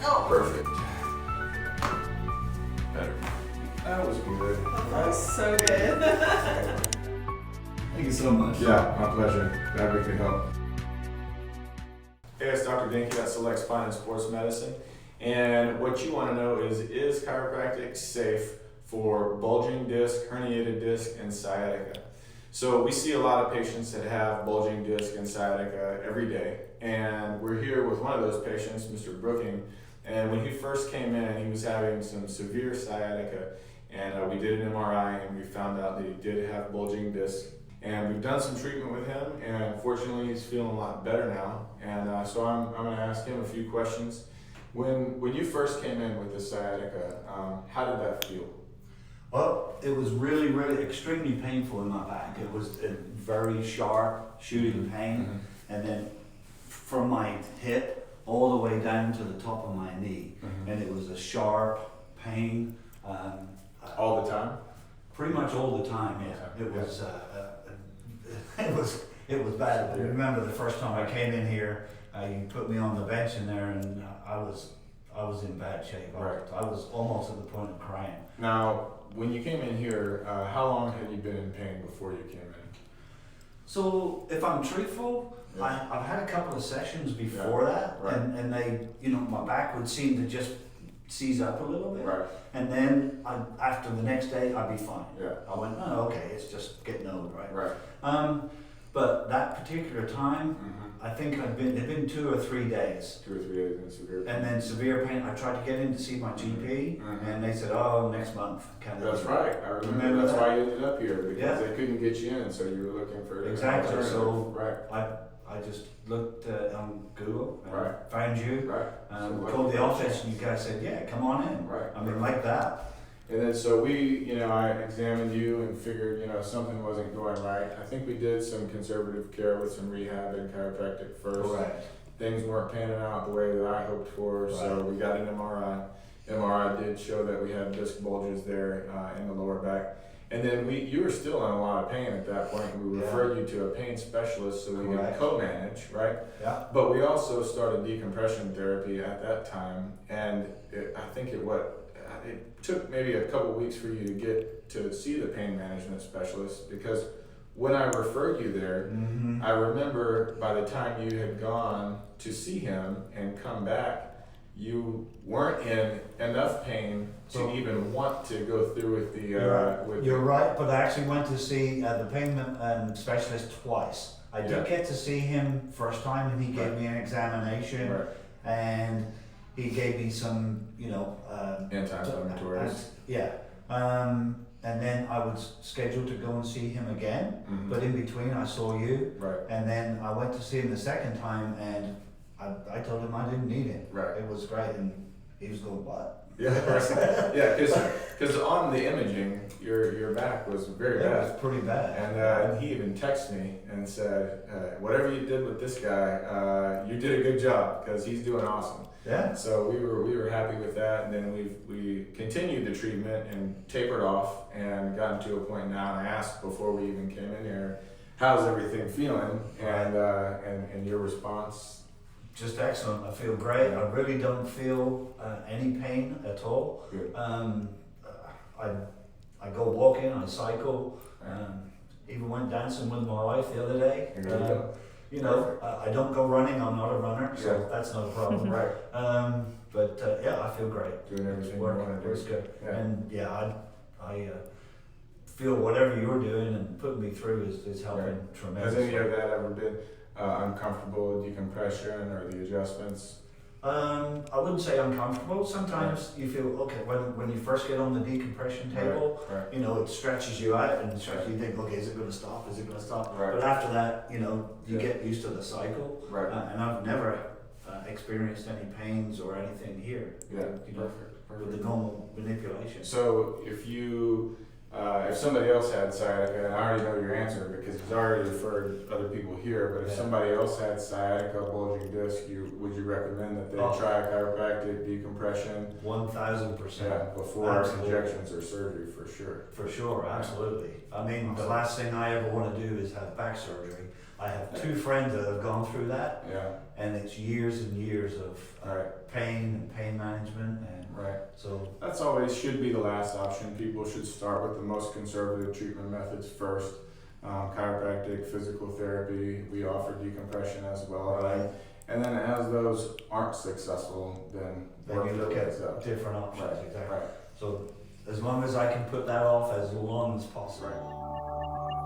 Oh, Perfect. Better. That was good. that was so good. Thank you so much. Yeah, my pleasure. Glad we could help. Hey, it's Dr. Denke at Select Spine and Sports Medicine. And what you want to know is chiropractic safe for bulging disc, herniated disc, and sciatica? So we see a lot of patients that have bulging disc and sciatica every day. And we're here with one of those patients, Mr. Brooking. And when he first came in, he was having some severe sciatica. And we did an MRI and we found out that he did have bulging disc. And we've done some treatment with him, and fortunately he's feeling a lot better now. And so I'm going to ask him a few questions. When you first came in with the sciatica, how did that feel? Well, it was really extremely painful in my back. It was a very sharp shooting pain, and then from my hip all the way down to the top of my knee, and it was a sharp pain. All the time? Pretty much all the time, yeah. It was bad. I remember the first time I came in here, you put me on the bench in there, and I was in bad shape. Right. I was almost at the point of crying. Now, when you came in here, how long had you been in pain before you came in? So, if I'm truthful, Yeah. I've had a couple of sessions before that, Right. and they, my back would seem to just seize up a little bit, Right. and then after the next day, I'd be fine. Yeah. I went, oh, okay, it's just getting old, right? Right. But that particular time, I think it'd been 2 or 3 days. 2 or 3 days in severe pain. And then severe pain. I tried to get in to see my GP, and they said, "Oh, next month." That's right. I remember that's why you ended up here, because they couldn't get you in, so you were looking for Exactly. an So alternative. I just looked on Google, and Right. found you, Right. called the office, and you guys said, "Yeah, come on in." Right. I mean, like that. And then so I examined you and figured, something wasn't going right. I think we did some conservative care with some rehab and chiropractic first. Correct. Things weren't panning out the way that I hoped for, so Right. we got an MRI. MRI did show that we had disc bulges there in the lower back. And then you were still in a lot of pain at that point. We referred you to a pain specialist so we could Correct. co-manage, right? Yeah. But we also started decompression therapy at that time, and I think it took maybe a couple weeks for you to get to see the pain management specialist, because when I referred you there, I remember by the time you had gone to see him and come back, you weren't in enough pain to even want to go through with the. You're right, but I actually went to see the pain specialist twice. I did get to see him first time, and he gave me an examination, and he gave me some, anti-inflammatories. And then I was scheduled to go and see him again, but in between I saw you, Right. and then I went to see him the second time, and I told him I didn't need it. Right. It was great, and he was going, "What?" Yeah, yeah, because on the imaging, your back was very It bad. was pretty bad. And he even texted me and said, whatever you did with this guy, you did a good job, because he's doing awesome. Yeah. So we were happy with that, and then we continued the treatment and tapered off and gotten to a point now. And I asked before we even came in here, how's everything feeling? And your response. Just excellent. I feel great. I really don't feel any pain at all. Good. I go walking, I cycle, even went dancing with my wife the other day. There you go. I don't go running. I'm not a runner, so that's not a problem. Right. But I feel great. Doing everything you Work, want to do. works good. Yeah. And I feel whatever you're doing and putting me through is helping Has tremendously. any of that ever been uncomfortable, decompression, or the adjustments? I wouldn't say uncomfortable. Sometimes you feel, okay, when you first get on the decompression table, Right. it stretches you out and you think, okay, is it going to stop? Is it going to stop? Right. But after that, you get used to the cycle. Right. And I've never experienced any pains or anything here. Yeah. Perfect. With the normal manipulation. So if somebody else had sciatica, and I already know your answer because he's already referred other people here, but if somebody else had sciatica, bulging disc, would you recommend that they try a chiropractic decompression? 1000%. Before Absolutely. injections or surgery, for sure. For sure, absolutely. I mean, the last thing I ever want to do is have back surgery. I have 2 friends that have gone through that, Yeah. and it's years and years of pain and pain management, and Right. so That's always should be the last option. People should start with the most conservative treatment methods first. Chiropractic, physical therapy, we offer decompression as well. right, And then as those aren't successful, then then work you look your at ways up. different options. Right, Exactly. right, So as long as I can put that off as long as possible. right.